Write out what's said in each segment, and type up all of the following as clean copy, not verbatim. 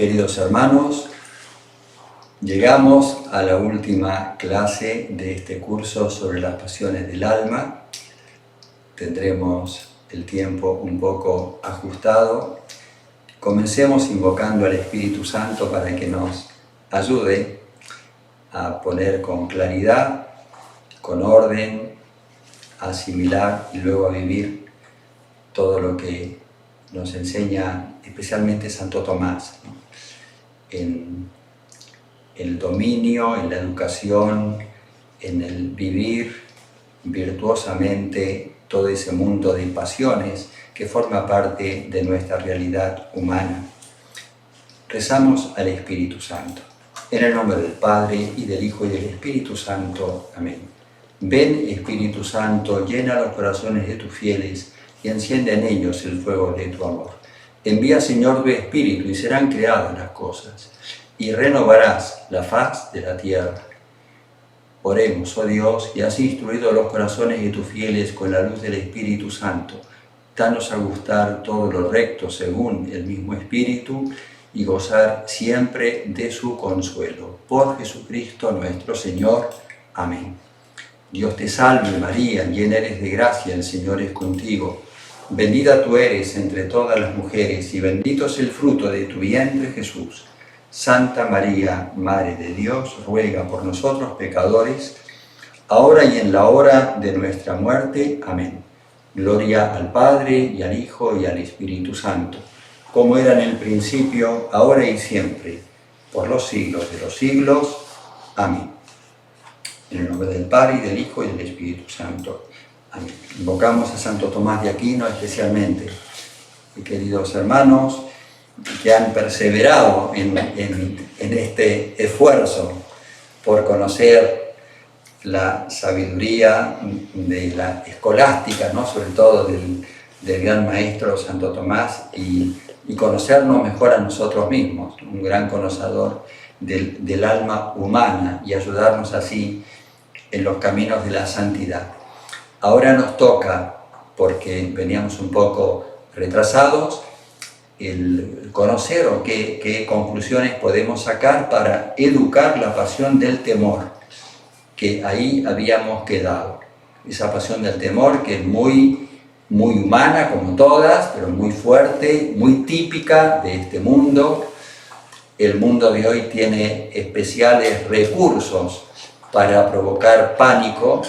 Queridos hermanos, llegamos a la última clase de este curso sobre las pasiones del alma. Tendremos el tiempo un poco ajustado. Comencemos invocando al Espíritu Santo para que nos ayude a poner con claridad, con orden, a asimilar y luego a vivir todo lo que nos enseña especialmente Santo Tomás, ¿no? En el dominio, en la educación, en el vivir virtuosamente todo ese mundo de pasiones que forma parte de nuestra realidad humana. Rezamos al Espíritu Santo. En el nombre del Padre, y del Hijo, y del Espíritu Santo. Amén. Ven, Espíritu Santo, llena los corazones de tus fieles y enciende en ellos el fuego de tu amor. Envía, Señor, tu Espíritu, y serán creadas las cosas, y renovarás la faz de la tierra. Oremos, oh Dios, y has instruido los corazones de tus fieles con la luz del Espíritu Santo. Danos a gustar todo lo recto según el mismo Espíritu, y gozar siempre de su consuelo. Por Jesucristo nuestro Señor. Amén. Dios te salve María, llena eres de gracia, el Señor es contigo. Bendita tú eres entre todas las mujeres, y bendito es el fruto de tu vientre, Jesús. Santa María, Madre de Dios, ruega por nosotros pecadores, ahora y en la hora de nuestra muerte. Amén. Gloria al Padre, y al Hijo, y al Espíritu Santo, como era en el principio, ahora y siempre, por los siglos de los siglos. Amén. En el nombre del Padre, y del Hijo, y del Espíritu Santo. Amén. Invocamos a Santo Tomás de Aquino especialmente. Y queridos hermanos que han perseverado en este esfuerzo por conocer la sabiduría de la escolástica, ¿no? Sobre todo del gran maestro Santo Tomás, y conocernos mejor a nosotros mismos, un gran conocedor del alma humana, y ayudarnos así en los caminos de la santidad. Ahora nos toca, porque veníamos un poco retrasados, el conocer o qué conclusiones podemos sacar para educar la pasión del temor, que ahí habíamos quedado. Esa pasión del temor que es muy humana como todas, pero muy fuerte, muy típica de este mundo. El mundo de hoy tiene especiales recursos para provocar pánico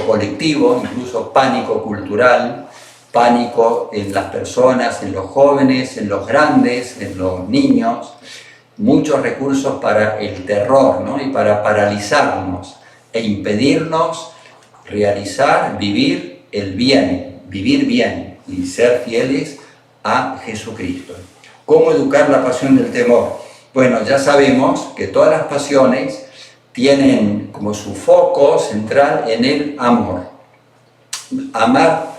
colectivo, incluso pánico cultural, pánico en las personas, en los jóvenes, en los grandes, en los niños. Muchos recursos para el terror, ¿no? Y para paralizarnos e impedirnos realizar, vivir el bien, vivir bien y ser fieles a Jesucristo. ¿Cómo educar la pasión del temor? Bueno, ya sabemos que todas las pasiones tienen como su foco central en el amor. Amar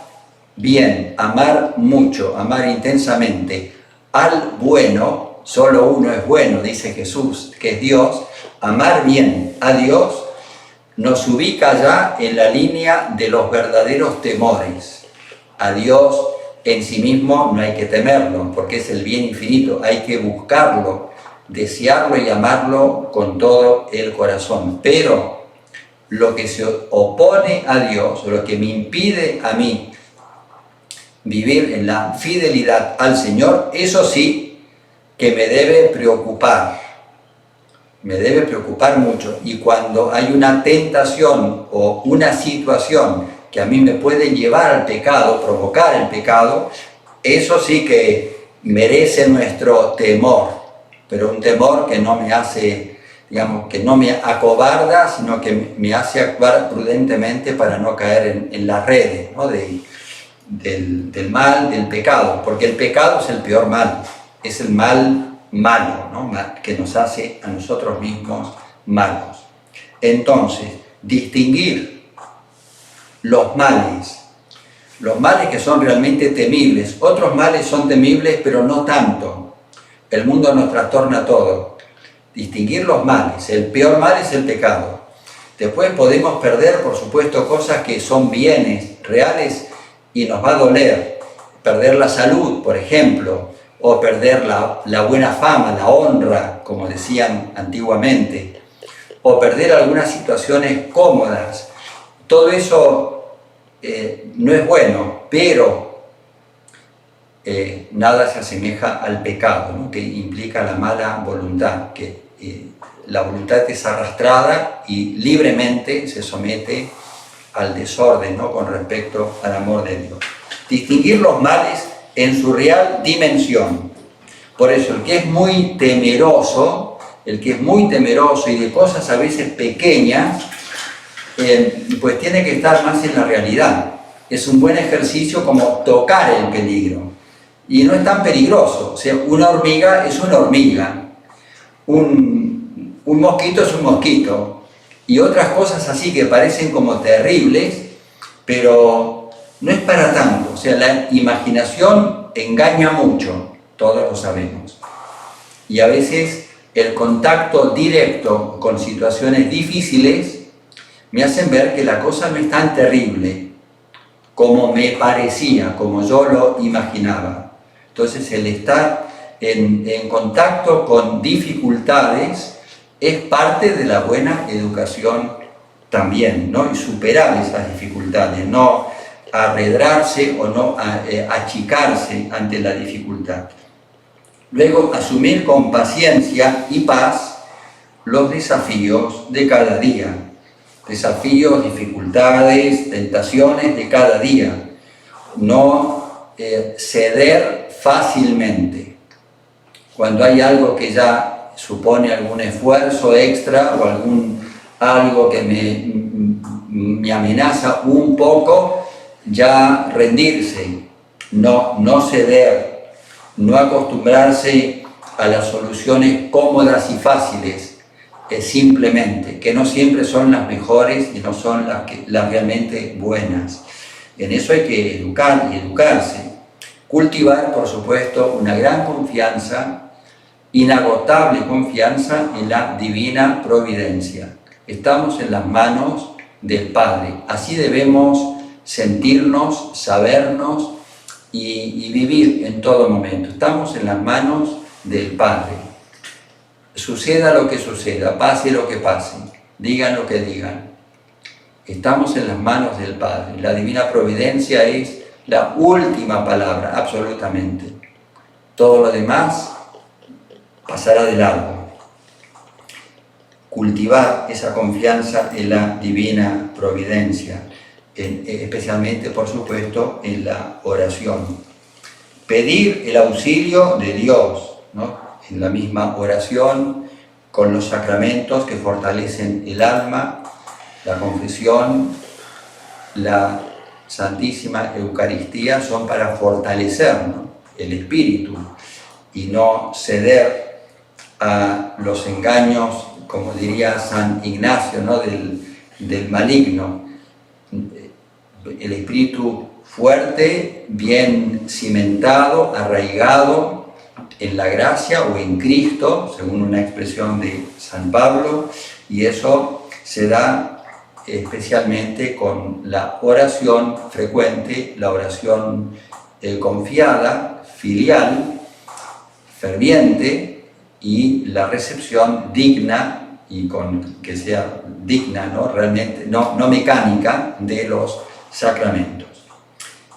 bien, amar mucho, amar intensamente al bueno. Solo uno es bueno, dice Jesús, que es Dios. Amar bien a Dios nos ubica ya en la línea de los verdaderos temores. A Dios en sí mismo no hay que temerlo, porque es el bien infinito, hay que buscarlo, desearlo y amarlo con todo el corazón. Pero lo que se opone a Dios, o lo que me impide a mí vivir en la fidelidad al Señor, eso sí que me debe preocupar mucho. Y cuando hay una tentación o una situación que a mí me puede llevar al pecado, provocar el pecado, eso sí que merece nuestro temor, pero un temor que no me hace, que no me acobarda, sino que me hace actuar prudentemente para no caer en las redes, ¿no? del mal, del pecado, porque el pecado es el peor mal, es el mal malo, ¿no? Que nos hace a nosotros mismos malos. Entonces, distinguir los males que son realmente temibles. Otros males son temibles, pero no tanto. El mundo nos trastorna todo. Distinguir los males. El peor mal es el pecado. Después podemos perder, por supuesto, cosas que son bienes reales y nos va a doler. Perder la salud, por ejemplo, o perder la buena fama, la honra, como decían antiguamente, o perder algunas situaciones cómodas. Todo eso no es bueno, pero nada se asemeja al pecado, ¿no? Que implica la mala voluntad, que la voluntad es arrastrada y libremente se somete al desorden, ¿no? Con respecto al amor de Dios. Distinguir los males en su real dimensión. Por eso el que es muy temeroso y de cosas a veces pequeñas, pues tiene que estar más en la realidad. Es un buen ejercicio como tocar el peligro. Y no es tan peligroso. O sea, una hormiga es una hormiga. Un mosquito es un mosquito. Y otras cosas así que parecen como terribles, pero no es para tanto. O sea, la imaginación engaña mucho, todos lo sabemos. Y a veces el contacto directo con situaciones difíciles me hacen ver que la cosa no es tan terrible como me parecía, como yo lo imaginaba. Entonces el estar en contacto con dificultades es parte de la buena educación también, ¿no? Y superar esas dificultades, no arredrarse o no achicarse ante la dificultad. Luego, asumir con paciencia y paz los desafíos de cada día. Desafíos, dificultades, tentaciones de cada día. No ceder fácilmente. Cuando hay algo que ya supone algún esfuerzo extra o algo que me amenaza un poco, ya rendirse, no ceder, no acostumbrarse a las soluciones cómodas y fáciles, simplemente, que no siempre son las mejores y no son las realmente buenas. En eso hay que educar y educarse. Cultivar, por supuesto, una gran confianza, inagotable confianza en la divina providencia. Estamos en las manos del Padre. Así debemos sentirnos, sabernos y vivir en todo momento. Estamos en las manos del Padre. Suceda lo que suceda, pase lo que pase, digan lo que digan. Estamos en las manos del Padre. La divina providencia es la última palabra, absolutamente. Todo lo demás pasará de largo. Cultivar esa confianza en la divina providencia, especialmente, por supuesto, en la oración. Pedir el auxilio de Dios, ¿no? En la misma oración, con los sacramentos que fortalecen el alma, la confesión, la Santísima Eucaristía, son para fortalecer, ¿no? El espíritu y no ceder a los engaños, como diría San Ignacio, ¿no? del maligno. El espíritu fuerte, bien cimentado, arraigado en la gracia o en Cristo, según una expresión de San Pablo, y eso se da especialmente con la oración frecuente, la oración confiada, filial, ferviente, y la recepción digna, y que sea digna, ¿no? Realmente, no mecánica, de los sacramentos.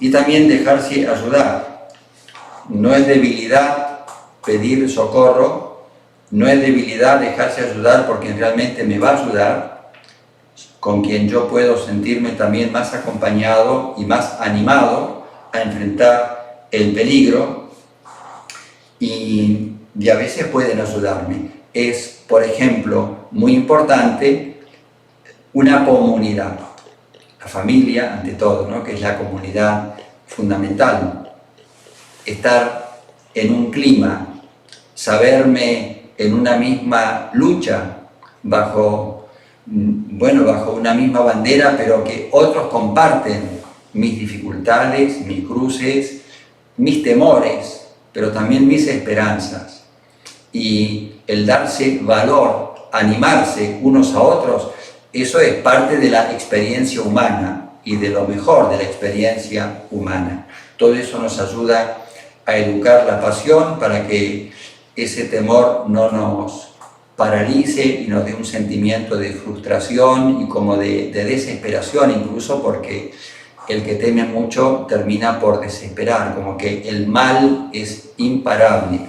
Y también dejarse ayudar. No es debilidad pedir socorro, no es debilidad dejarse ayudar porque realmente me va a ayudar, con quien yo puedo sentirme también más acompañado y más animado a enfrentar el peligro, y a veces pueden ayudarme. Es, por ejemplo, muy importante una comunidad, la familia ante todo, ¿no? Que es la comunidad fundamental. Estar en un clima, saberme en una misma lucha, bajo una misma bandera, pero que otros comparten mis dificultades, mis cruces, mis temores, pero también mis esperanzas. Y el darse valor, animarse unos a otros, eso es parte de la experiencia humana y de lo mejor de la experiencia humana. Todo eso nos ayuda a educar la pasión para que ese temor no nos paralice y nos dé un sentimiento de frustración y como de desesperación, incluso porque el que teme mucho termina por desesperar, como que el mal es imparable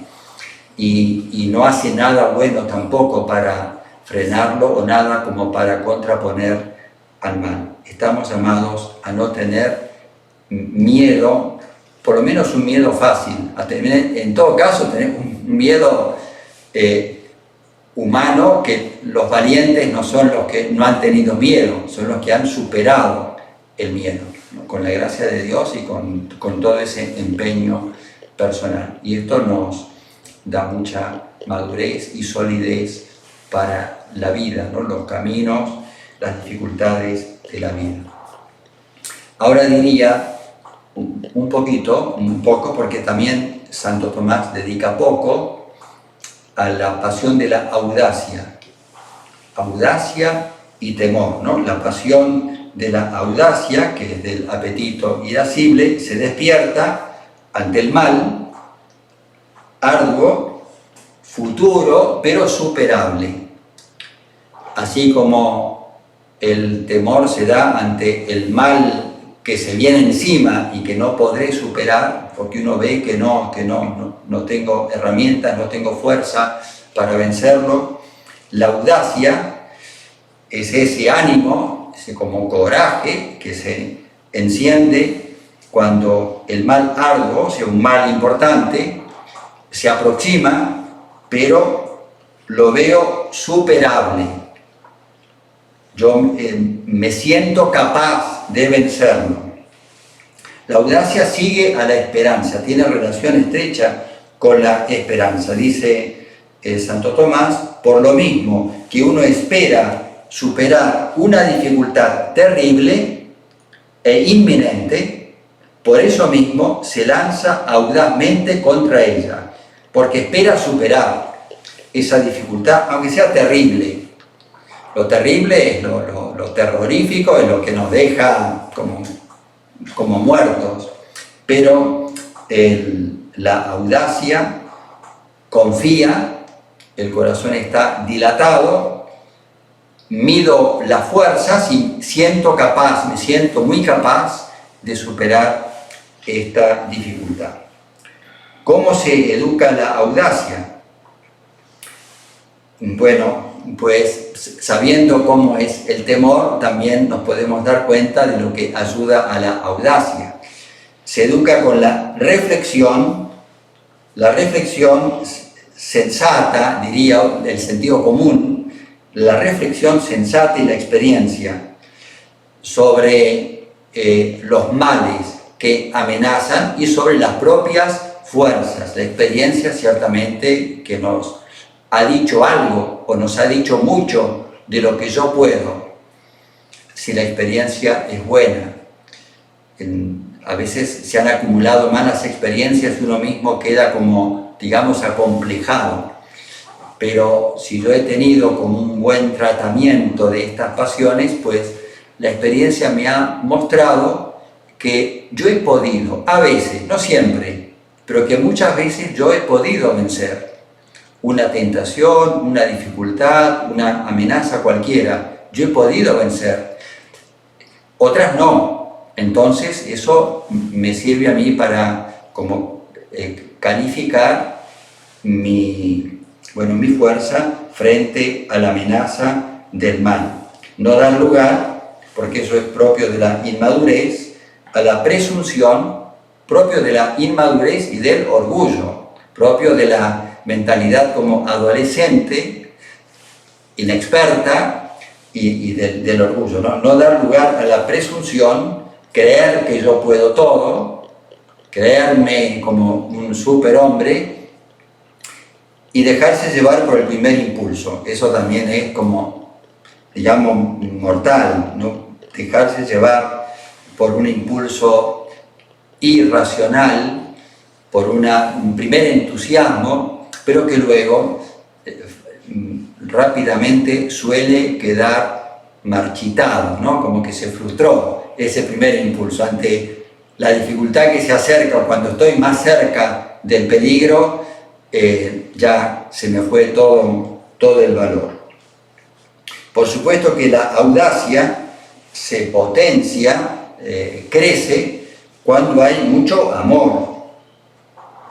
y no hace nada bueno tampoco para frenarlo o nada como para contraponer al mal. Estamos llamados a no tener miedo, por lo menos un miedo fácil, a tener, en todo caso tener un miedo humano, que los valientes no son los que no han tenido miedo, son los que han superado el miedo, ¿no? Con la gracia de Dios y con todo ese empeño personal. Y esto nos da mucha madurez y solidez para la vida, ¿no? Los caminos, las dificultades de la vida. Ahora diría un poco, porque también Santo Tomás dedica poco a la pasión de la audacia. Audacia y temor, ¿no? La pasión de la audacia, que es del apetito irascible, se despierta ante el mal, arduo, futuro, pero superable. Así como el temor se da ante el mal que se viene encima y que no podré superar, porque uno ve que no tengo herramientas, no tengo fuerza para vencerlo. La audacia es ese ánimo, ese como coraje que se enciende cuando el mal arduo, o sea, un mal importante, se aproxima, pero lo veo superable. Yo me siento capaz de vencerlo. La audacia sigue a la esperanza, tiene relación estrecha con la esperanza. Dice Santo Tomás, por lo mismo que uno espera superar una dificultad terrible e inminente, por eso mismo se lanza audazmente contra ella, porque espera superar esa dificultad, aunque sea terrible. Lo terrible es lo terrorífico, es lo que nos deja como muertos, pero la audacia confía, el corazón está dilatado, mido las fuerzas y siento capaz, me siento muy capaz de superar esta dificultad. ¿Cómo se educa la audacia? Bueno, pues sabiendo cómo es el temor, también nos podemos dar cuenta de lo que ayuda a la audacia. Se educa con la reflexión sensata, diría, del sentido común, la reflexión sensata y la experiencia sobre los males que amenazan y sobre las propias fuerzas. La experiencia ciertamente que nos ha dicho algo o nos ha dicho mucho de lo que yo puedo, si la experiencia es buena. A veces se han acumulado malas experiencias y uno mismo queda como, digamos, acomplejado. Pero si yo he tenido como un buen tratamiento de estas pasiones, pues la experiencia me ha mostrado que yo he podido, a veces, no siempre, pero que muchas veces yo he podido vencer una tentación, una dificultad, una amenaza cualquiera. Yo he podido vencer. Otras no. Entonces eso me sirve a mí para calificar mi fuerza frente a la amenaza del mal. No dar lugar, porque eso es propio de la inmadurez, a la presunción, propio de la inmadurez y del orgullo, propio de la mentalidad como adolescente, inexperta y del orgullo, ¿no? No dar lugar a la presunción, creer que yo puedo todo, creerme como un superhombre y dejarse llevar por el primer impulso. Eso también es como, digamos, mortal, ¿no? Dejarse llevar por un impulso irracional, por un primer entusiasmo, pero que luego rápidamente suele quedar marchitado, ¿no? Como que se frustró ese primer impulso ante la dificultad que se acerca, o cuando estoy más cerca del peligro, ya se me fue todo el valor. Por supuesto que la audacia se potencia, crece, cuando hay mucho amor,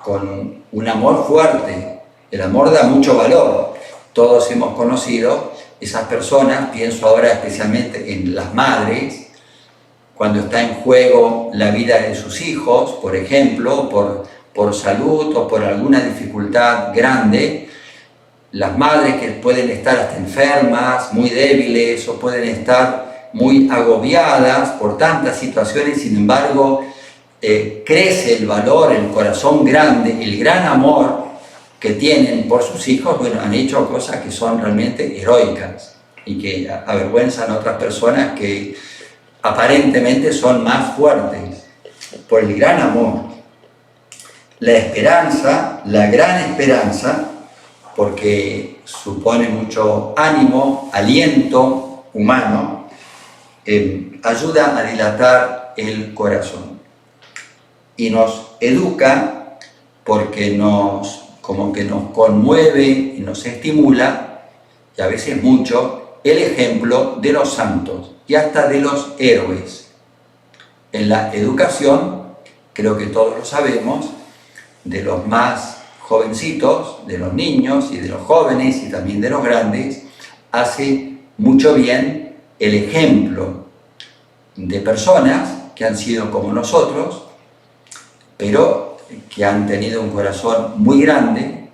con un amor fuerte. El amor da mucho valor. Todos hemos conocido esas personas, pienso ahora especialmente en las madres, cuando está en juego la vida de sus hijos, por ejemplo, por salud o por alguna dificultad grande. Las madres que pueden estar hasta enfermas, muy débiles, o pueden estar muy agobiadas por tantas situaciones, sin embargo, crece el valor, el corazón grande, el gran amor que tienen por sus hijos. Bueno, han hecho cosas que son realmente heroicas y que avergüenzan a otras personas que aparentemente son más fuertes por el gran amor. La esperanza, la gran esperanza, porque supone mucho ánimo, aliento humano, ayuda a dilatar el corazón y nos educa porque como que nos conmueve y nos estimula, y a veces mucho, el ejemplo de los santos y hasta de los héroes. En la educación, creo que todos lo sabemos, de los más jovencitos, de los niños y de los jóvenes y también de los grandes, hace mucho bien el ejemplo de personas que han sido como nosotros, pero que han tenido un corazón muy grande,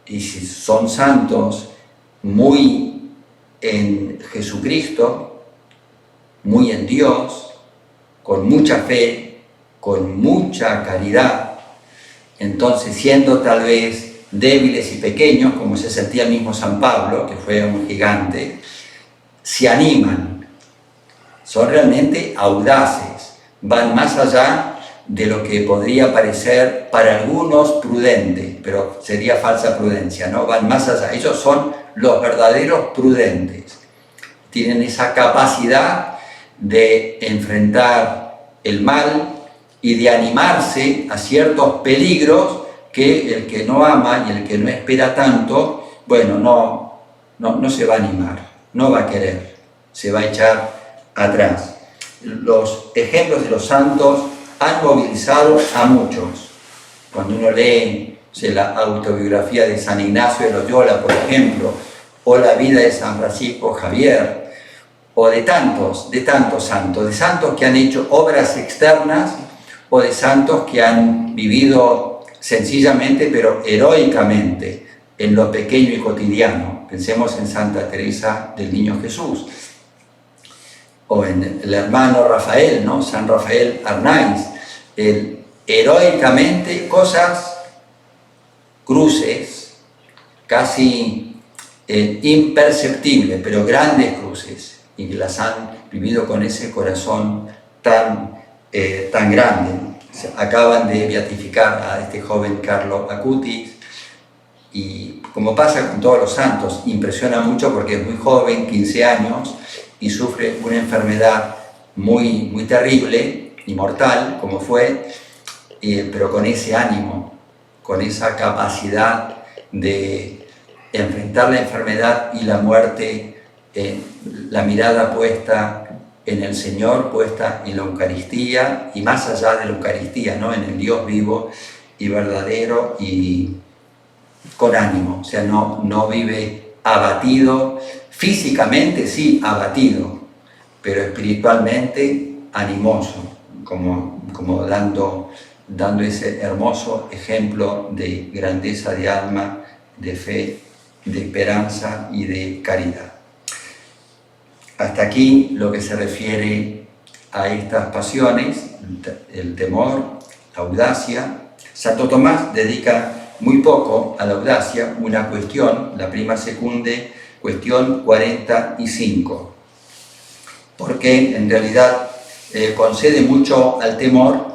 y si son santos, muy en Jesucristo, muy en Dios, con mucha fe, con mucha caridad. Entonces, siendo tal vez débiles y pequeños, como se sentía el mismo San Pablo, que fue un gigante, se animan, son realmente audaces, van más allá de lo que podría parecer para algunos prudente, pero sería falsa prudencia, ¿no? Van más allá. Ellos son los verdaderos prudentes. Tienen esa capacidad de enfrentar el mal y de animarse a ciertos peligros que el que no ama y el que no espera tanto, bueno, no se va a animar, no va a querer, se va a echar atrás. Los ejemplos de los santos han movilizado a muchos. Cuando uno lee la autobiografía de San Ignacio de Loyola, por ejemplo, o la vida de San Francisco Javier, o de tantos santos, de santos que han hecho obras externas, o de santos que han vivido sencillamente pero heroicamente en lo pequeño y cotidiano. Pensemos en Santa Teresa del Niño Jesús, o en el hermano Rafael, ¿no? San Rafael Arnaiz, heroicamente cosas, cruces, casi imperceptibles, pero grandes cruces, y que las han vivido con ese corazón tan grande. Acaban de beatificar a este joven Carlo Acutis, y como pasa con todos los santos, impresiona mucho porque es muy joven, 15 años, y sufre una enfermedad muy, muy terrible y mortal, como fue, pero con ese ánimo, con esa capacidad de enfrentar la enfermedad y la muerte, la mirada puesta en el Señor, puesta en la Eucaristía, y más allá de la Eucaristía, ¿no? En el Dios vivo y verdadero, y con ánimo. O sea, no vive abatido, físicamente sí abatido, pero espiritualmente animoso, como dando ese hermoso ejemplo de grandeza de alma, de fe, de esperanza y de caridad. Hasta aquí lo que se refiere a estas pasiones, el temor, la audacia. Santo Tomás dedica muy poco a la audacia, una cuestión, la prima secunde, cuestión 45, porque en realidad concede mucho al temor,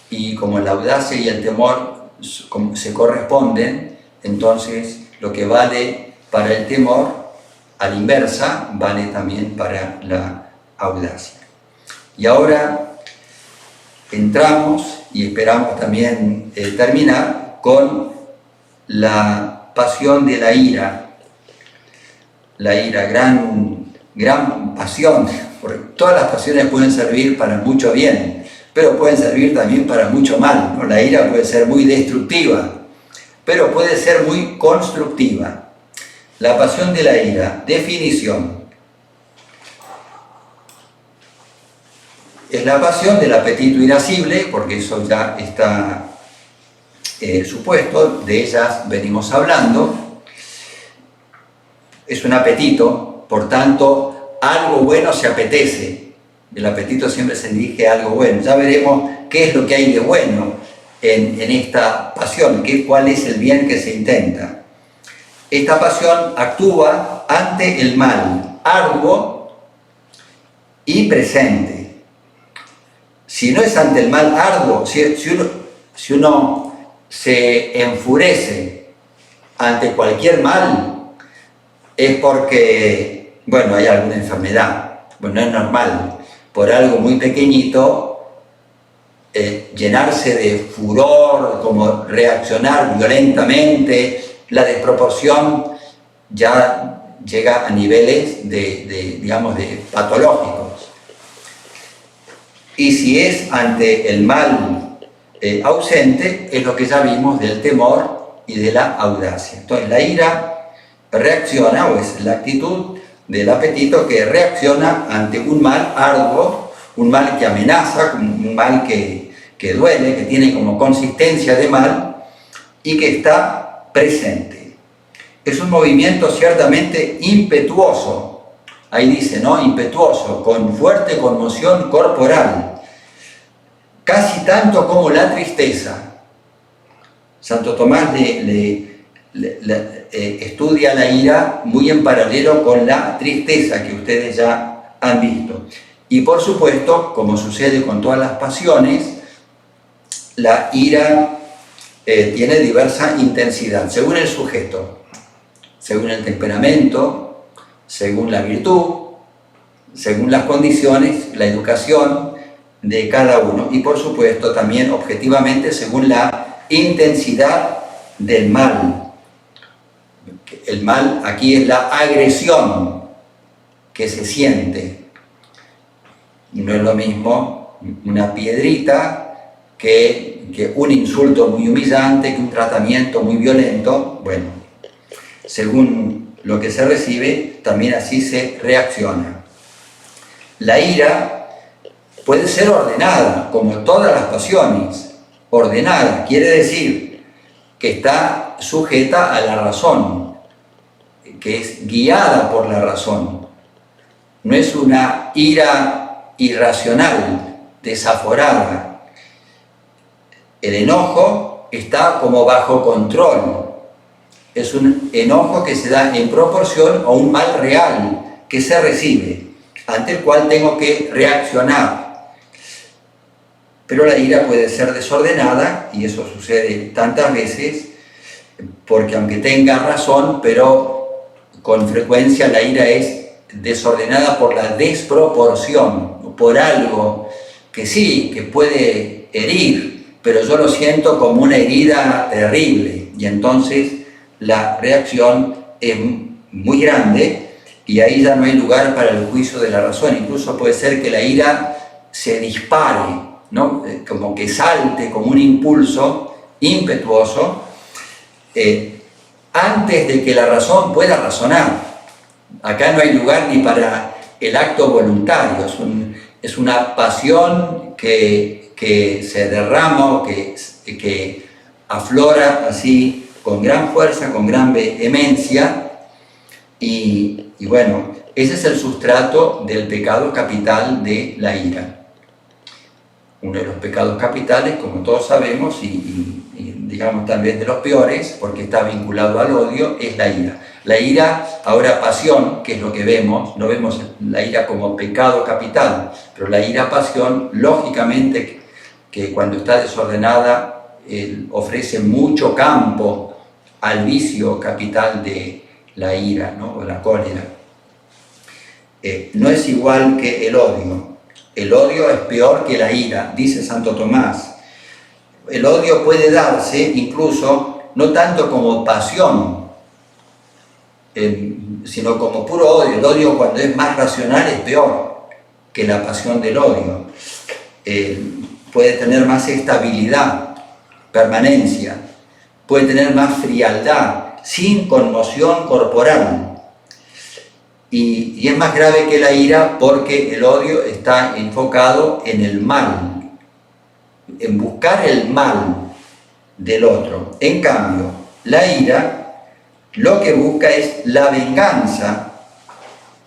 y como la audacia y el temor se corresponden, entonces lo que vale para el temor, a la inversa, vale también para la audacia. Y ahora entramos y esperamos también terminar con la pasión de la ira. La ira, gran pasión, porque todas las pasiones pueden servir para mucho bien, pero pueden servir también para mucho mal, ¿no? La ira puede ser muy destructiva, pero puede ser muy constructiva. La pasión de la ira, definición. Es la pasión del apetito irascible, porque eso ya está supuesto, de ellas venimos hablando. Es un apetito, por tanto, algo bueno se apetece. El apetito siempre se dirige a algo bueno. Ya veremos qué es lo que hay de bueno en esta pasión, cuál es el bien que se intenta. Esta pasión actúa ante el mal, arduo y presente. Si no es ante el mal arduo, si uno se enfurece ante cualquier mal, es porque, bueno, hay alguna enfermedad. Bueno, es normal, por algo muy pequeñito, llenarse de furor, como reaccionar violentamente, la desproporción ya llega a niveles digamos, de patológicos. Y si es ante el mal ausente, es lo que ya vimos del temor y de la audacia. Entonces, la ira reacciona, o es la actitud del apetito que reacciona ante un mal arduo, un mal que amenaza, un mal que duele, que tiene como consistencia de mal y que está presente. Es un movimiento ciertamente impetuoso. Ahí dice, ¿no? Impetuoso, con fuerte conmoción corporal, casi tanto como la tristeza. Santo Tomás estudia la ira muy en paralelo con la tristeza que ustedes ya han visto. Y por supuesto, como sucede con todas las pasiones, la ira tiene diversa intensidad, según el sujeto, según el temperamento, según la virtud, según las condiciones, la educación de cada uno y por supuesto también objetivamente según la intensidad del mal. El mal aquí es la agresión que se siente. No es lo mismo una piedrita que un insulto muy humillante, que un tratamiento muy violento. Bueno, según lo que se recibe, también así se reacciona. La ira puede ser ordenada, como todas las pasiones. Ordenada quiere decir que está sujeta a la razón, que es guiada por la razón. No es una ira irracional, desaforada. El enojo está como bajo control. Es un enojo que se da en proporción a un mal real que se recibe, ante el cual tengo que reaccionar. Pero la ira puede ser desordenada, y eso sucede tantas veces, porque aunque tenga razón, pero con frecuencia la ira es desordenada por la desproporción, por algo que sí, que puede herir, pero yo lo siento como una herida terrible, y entonces la reacción es muy grande, y ahí ya no hay lugar para el juicio de la razón. Incluso puede ser que la ira se dispare, ¿no? Como que salte como un impulso impetuoso antes de que la razón pueda razonar. Acá no hay lugar ni para el acto voluntario, es una pasión que se derrama, que aflora así con gran fuerza, con gran vehemencia, y bueno, ese es el sustrato del pecado capital de la ira. Uno de los pecados capitales, como todos sabemos, y digamos también de los peores, porque está vinculado al odio, es la ira. La ira, ahora pasión, que es lo que vemos, no vemos la ira como pecado capital, pero la ira pasión, lógicamente, que cuando está desordenada, ofrece mucho campo al vicio capital de la ira, ¿no? O la cólera. No es igual que el odio. El odio es peor que la ira, dice Santo Tomás. El odio puede darse incluso no tanto como pasión, sino como puro odio. El odio, cuando es más racional, es peor que la pasión del odio. Puede tener más estabilidad, permanencia, puede tener más frialdad, sin conmoción corporal. Y es más grave que la ira porque el odio está enfocado en el mal, en buscar el mal del otro. En cambio, la ira lo que busca es la venganza,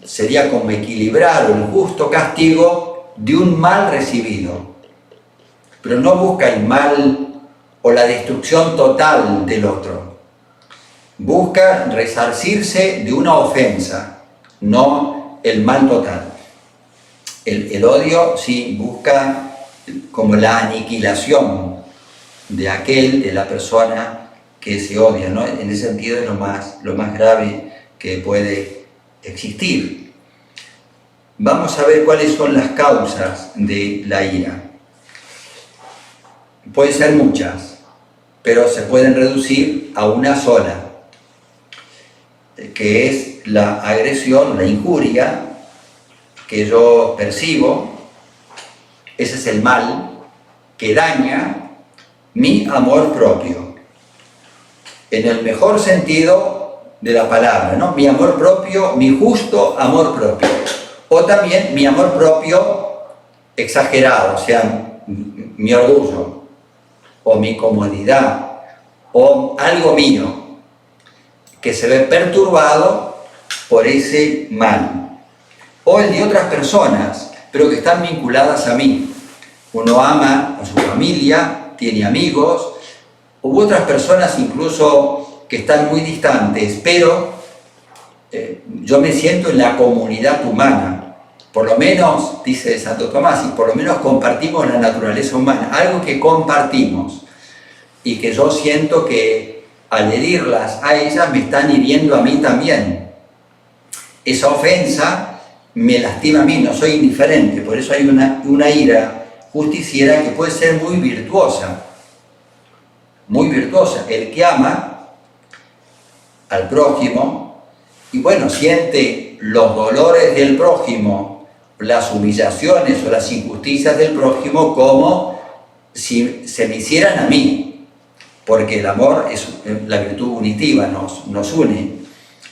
sería como equilibrar el justo castigo de un mal recibido. Pero no busca el mal o la destrucción total del otro. Busca resarcirse de una ofensa, no el mal total. El odio sí busca como la aniquilación de la persona que se odia, ¿no? En ese sentido es lo más grave que puede existir. Vamos a ver cuáles son las causas de la ira. Pueden ser muchas, pero se pueden reducir a una sola, que es la agresión, la injuria que yo percibo. Ese es el mal que daña mi amor propio, en el mejor sentido de la palabra, ¿no? Mi amor propio, mi justo amor propio, o también mi amor propio exagerado, o sea, mi orgullo, o mi comodidad, o algo mío, que se ve perturbado por ese mal, o el de otras personas, pero que están vinculadas a mí. Uno ama a su familia, tiene amigos, u otras personas incluso que están muy distantes, pero yo me siento en la comunidad humana. Por lo menos, dice Santo Tomás, y por lo menos compartimos la naturaleza humana, algo que compartimos, y que yo siento que al herirlas a ellas me están hiriendo a mí también. Esa ofensa me lastima a mí, no soy indiferente. Por eso hay una ira justiciera que puede ser muy virtuosa. Muy virtuosa. El que ama al prójimo y bueno, siente los dolores del prójimo, las humillaciones o las injusticias del prójimo como si se me hicieran a mí. Porque el amor es la virtud unitiva, nos une.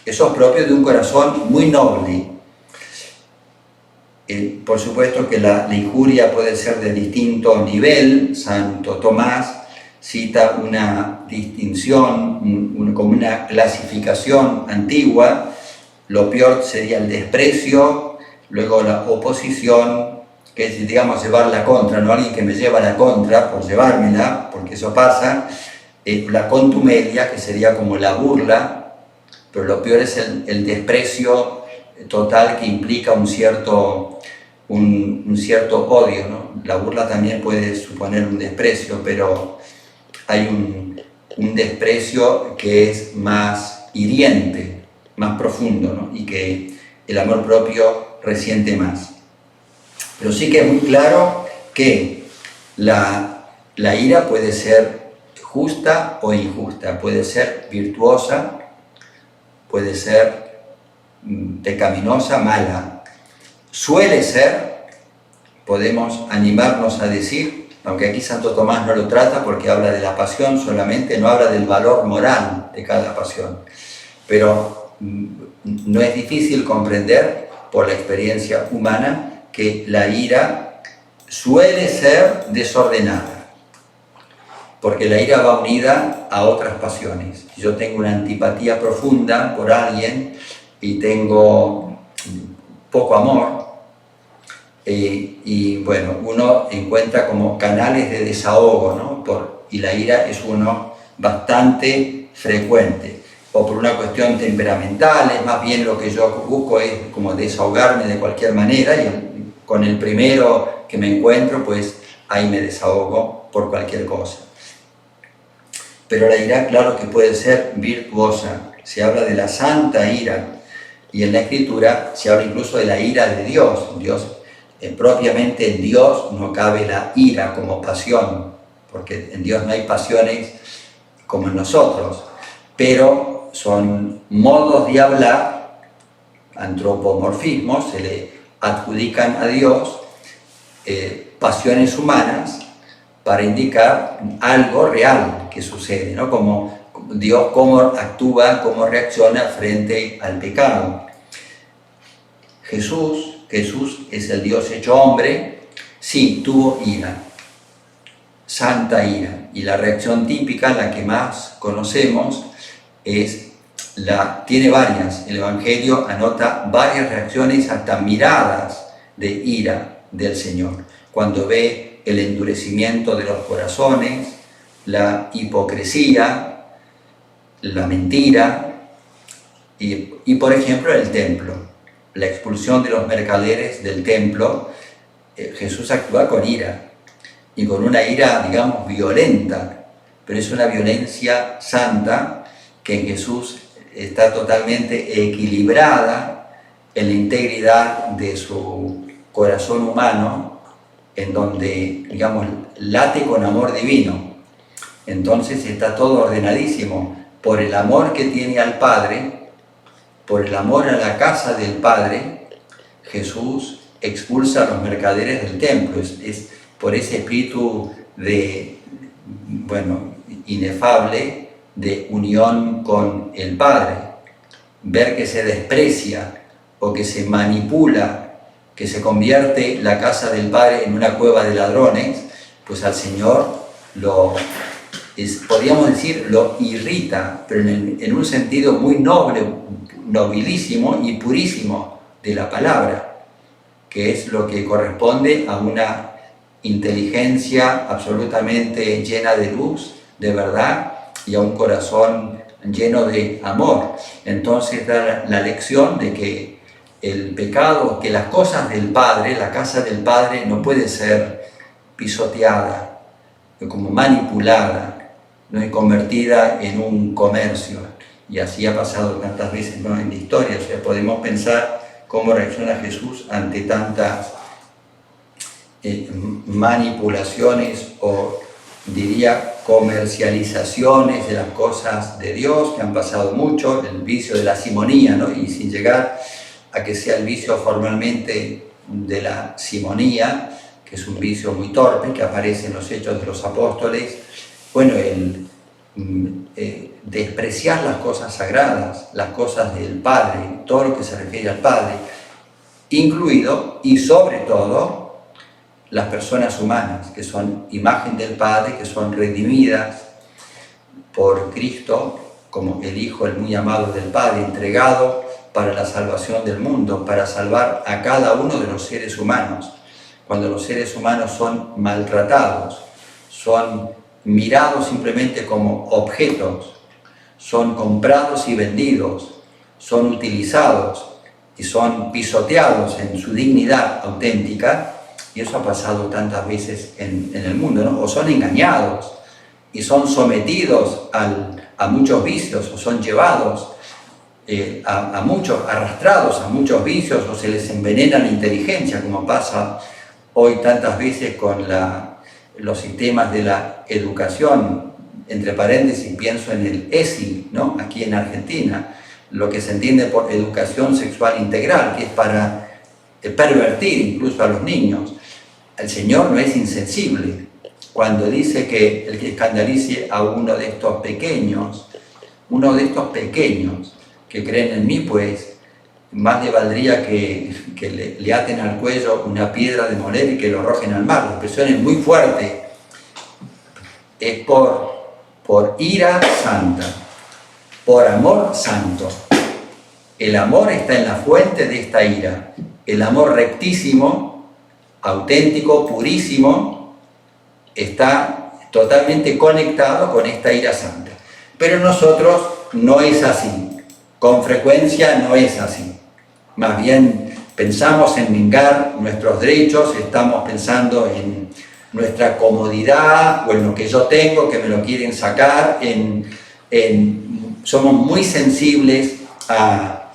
Eso es propio de un corazón muy noble. Por supuesto que la injuria puede ser de distinto nivel. Santo Tomás cita una distinción, como una clasificación antigua. Lo peor sería el desprecio, luego la oposición, que es, digamos, llevar la contra, no alguien que me lleva la contra por llevármela, porque eso pasa. La contumelia, que sería como la burla, pero lo peor es el desprecio total que implica un cierto odio, ¿no? La burla también puede suponer un desprecio, pero hay un desprecio que es más hiriente, más profundo, ¿no? Y que el amor propio resiente más. Pero sí que es muy claro que la ira puede ser justa o injusta, puede ser virtuosa, puede ser pecaminosa, mala. Suele ser, podemos animarnos a decir, aunque aquí Santo Tomás no lo trata porque habla de la pasión solamente, no habla del valor moral de cada pasión, pero no es difícil comprender por la experiencia humana que la ira suele ser desordenada, porque la ira va unida a otras pasiones. Si yo tengo una antipatía profunda por alguien y tengo poco amor, y bueno, uno encuentra como canales de desahogo, ¿no? Y la ira es uno bastante frecuente, o por una cuestión temperamental, es más bien lo que yo busco es como desahogarme de cualquier manera, y con el primero que me encuentro, pues ahí me desahogo por cualquier cosa. Pero la ira, claro que puede ser virtuosa. Se habla de la santa ira, y en la Escritura se habla incluso de la ira de Dios. Dios Propiamente en Dios no cabe la ira como pasión, porque en Dios no hay pasiones como en nosotros, pero son modos de hablar, antropomorfismos, se le adjudican a Dios pasiones humanas para indicar algo real que sucede, ¿no? Como Dios cómo actúa, cómo reacciona frente al pecado. Jesús es el Dios hecho hombre, sí, tuvo ira, santa ira, y la reacción típica, la que más conocemos, tiene varias. El Evangelio anota varias reacciones, hasta miradas de ira del Señor, cuando ve el endurecimiento de los corazones, la hipocresía, la mentira, y por ejemplo el templo. La expulsión de los mercaderes del templo, Jesús actúa con ira, y con una ira, digamos, violenta, pero es una violencia santa que en Jesús está totalmente equilibrada en la integridad de su corazón humano, en donde, digamos, late con amor divino. Entonces está todo ordenadísimo por el amor que tiene al Padre. Por el amor a la casa del Padre, Jesús expulsa a los mercaderes del templo. Es por ese espíritu inefable de unión con el Padre. Ver que se desprecia o que se manipula, que se convierte la casa del Padre en una cueva de ladrones, pues al Señor podríamos decir, lo irrita, pero en un sentido muy noble, nobilísimo y purísimo de la palabra, que es lo que corresponde a una inteligencia absolutamente llena de luz, de verdad, y a un corazón lleno de amor. Entonces da la lección de que el pecado, que las cosas del Padre, la casa del Padre, no puede ser pisoteada, como manipulada, no es convertida en un comercio. Y así ha pasado tantas veces, ¿no?, en la historia. O sea, podemos pensar cómo reacciona Jesús ante tantas manipulaciones o, diría, comercializaciones de las cosas de Dios, que han pasado mucho, el vicio de la simonía, ¿no? Y sin llegar a que sea el vicio formalmente de la simonía, que es un vicio muy torpe, que aparece en los Hechos de los Apóstoles. Bueno, el despreciar las cosas sagradas, las cosas del Padre, todo lo que se refiere al Padre, incluido y sobre todo las personas humanas, que son imagen del Padre, que son redimidas por Cristo, como el Hijo, el muy amado del Padre, entregado para la salvación del mundo, para salvar a cada uno de los seres humanos. Cuando los seres humanos son maltratados, son mirados simplemente como objetos, son comprados y vendidos, son utilizados y son pisoteados en su dignidad auténtica, y eso ha pasado tantas veces en el mundo, ¿no? O son engañados y son sometidos a muchos vicios, o son llevados arrastrados a muchos vicios, o se les envenena la inteligencia, como pasa hoy tantas veces con los sistemas de la educación. Entre paréntesis pienso en el ESI, ¿no?, aquí en Argentina, lo que se entiende por educación sexual integral, que es para pervertir incluso a los niños. El Señor no es insensible cuando dice que el que escandalice a uno de estos pequeños que creen en mí, pues más le valdría que le aten al cuello una piedra de moler y que lo arrojen al mar. La expresión es muy fuerte. Es por ira santa, por amor santo. El amor está en la fuente de esta ira. El amor rectísimo, auténtico, purísimo, está totalmente conectado con esta ira santa. Pero nosotros no es así. Con frecuencia no es así. Más bien pensamos en vingar nuestros derechos, estamos pensando en nuestra comodidad o en lo que yo tengo, que me lo quieren sacar. Somos muy sensibles a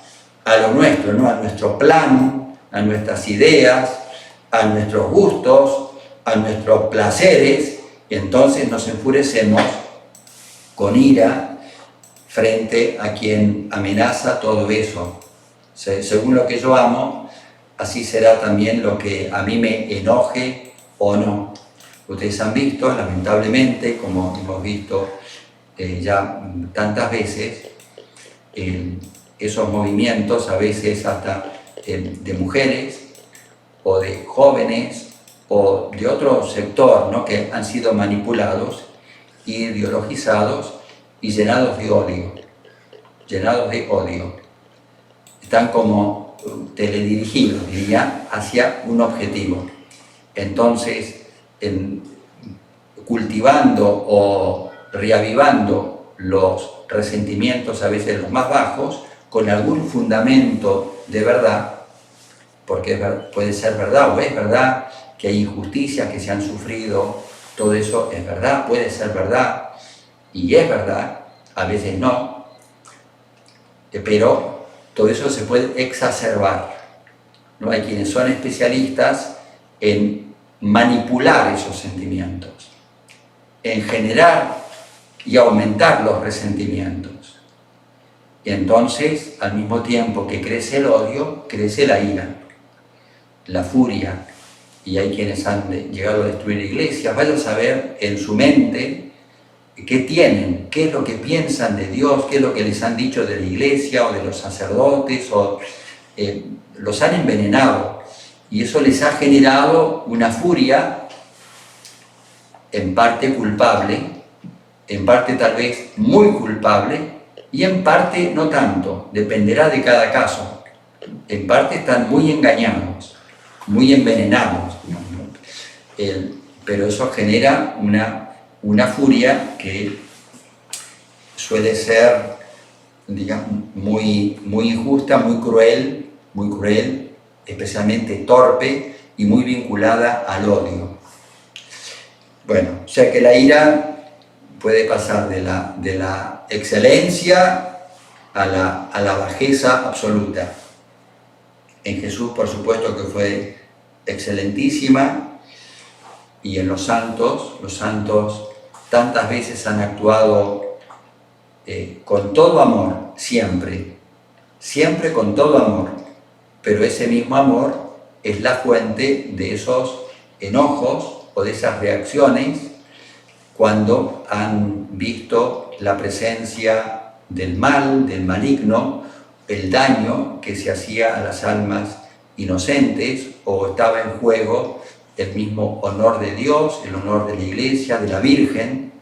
lo nuestro, ¿no?, a nuestro plan, a nuestras ideas, a nuestros gustos, a nuestros placeres, y entonces nos enfurecemos con ira frente a quien amenaza todo eso. Según lo que yo amo, así será también lo que a mí me enoje o no. Ustedes han visto, lamentablemente, como hemos visto ya tantas veces, esos movimientos, a veces hasta de mujeres o de jóvenes o de otro sector, ¿no?, que han sido manipulados, ideologizados y llenados de odio. Llenados de odio. Están como teledirigidos, diría, hacia un objetivo. Entonces, cultivando o reavivando los resentimientos, a veces los más bajos, con algún fundamento de verdad, porque puede ser verdad o es verdad que hay injusticias que se han sufrido, todo eso es verdad, puede ser verdad y es verdad, a veces no, pero todo eso se puede exacerbar, ¿no? Hay quienes son especialistas en manipular esos sentimientos, en generar y aumentar los resentimientos. Y entonces, al mismo tiempo que crece el odio, crece la ira, la furia. Y hay quienes han llegado a destruir iglesias. Vaya a saber en su mente qué tienen, qué es lo que piensan de Dios, qué es lo que les han dicho de la iglesia o de los sacerdotes, o los han envenenado. Y eso les ha generado una furia, en parte culpable, en parte tal vez muy culpable, y en parte no tanto, dependerá de cada caso. En parte están muy engañados, muy envenenados, pero eso genera una furia que suele ser, digamos, muy injusta, muy cruel, especialmente torpe y muy vinculada al odio. Bueno, o sea que la ira puede pasar de la excelencia a la bajeza absoluta. En Jesús, por supuesto, que fue excelentísima, y en los santos tantas veces han actuado con todo amor, siempre con todo amor, pero ese mismo amor es la fuente de esos enojos o de esas reacciones cuando han visto la presencia del mal, del maligno, el daño que se hacía a las almas inocentes, o estaba en juego el mismo honor de Dios, el honor de la Iglesia, de la Virgen.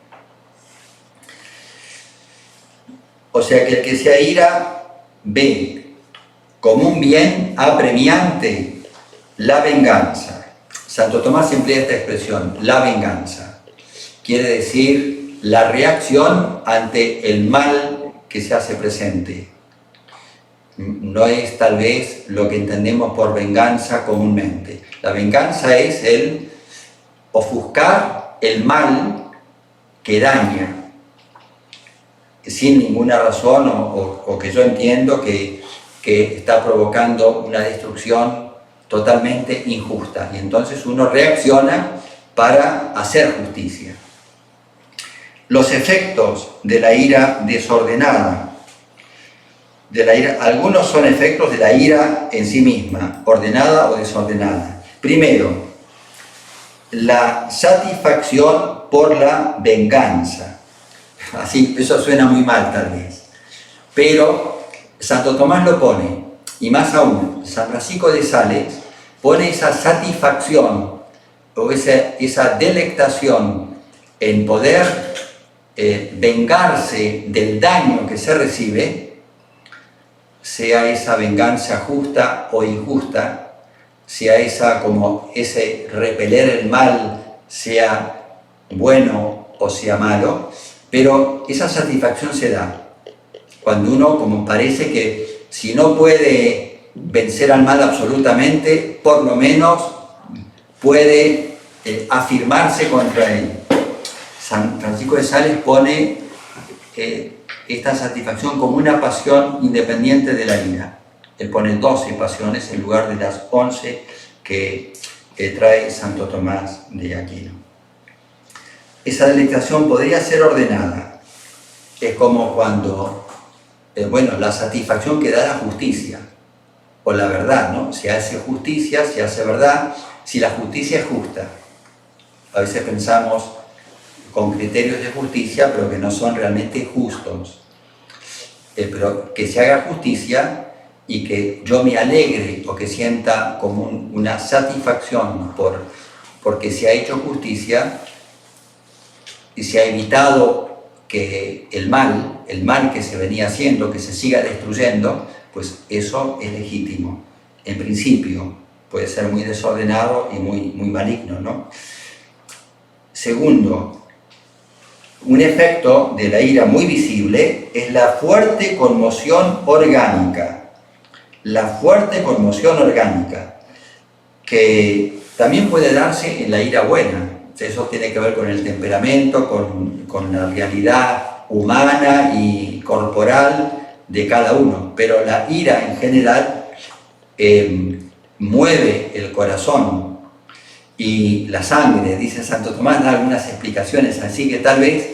O sea que el que se aira ve como un bien apremiante la venganza. Santo Tomás emplea esta expresión, la venganza. Quiere decir la reacción ante el mal que se hace presente. No es tal vez lo que entendemos por venganza comúnmente. La venganza es el ofuscar el mal que daña, sin ninguna razón o que yo entiendo que está provocando una destrucción totalmente injusta. Y entonces uno reacciona para hacer justicia. Los efectos de la ira desordenada. Algunos son efectos de la ira en sí misma, ordenada o desordenada. Primero, la satisfacción por la venganza. Así, eso suena muy mal tal vez, pero Santo Tomás lo pone, y más aún, San Francisco de Sales pone esa satisfacción o esa delectación en poder vengarse del daño que se recibe, sea esa venganza justa o injusta, sea ese repeler el mal, sea bueno o sea malo, pero esa satisfacción se da cuando uno, como parece que si no puede vencer al mal absolutamente, por lo menos puede afirmarse contra él. San Francisco de Sales pone esta satisfacción como una pasión independiente de la ira. Él pone 12 pasiones en lugar de las 11 que que trae Santo Tomás de Aquino. Esa delectación podría ser ordenada. Es como cuando, la satisfacción que da la justicia, o la verdad, ¿no? Se hace justicia, se hace verdad, si la justicia es justa. A veces pensamos con criterios de justicia, pero que no son realmente justos. Pero que se haga justicia y que yo me alegre o que sienta como una satisfacción porque se ha hecho justicia y se ha evitado que el mal que se venía haciendo, que se siga destruyendo, pues eso es legítimo. En principio, puede ser muy desordenado y muy maligno, ¿no? Segundo, un efecto de la ira muy visible es la fuerte conmoción orgánica. La fuerte conmoción orgánica, que también puede darse en la ira buena. Eso tiene que ver con el temperamento, con la realidad humana y corporal de cada uno. Pero la ira en general mueve el corazón y la sangre, dice Santo Tomás, da algunas explicaciones, así que tal vez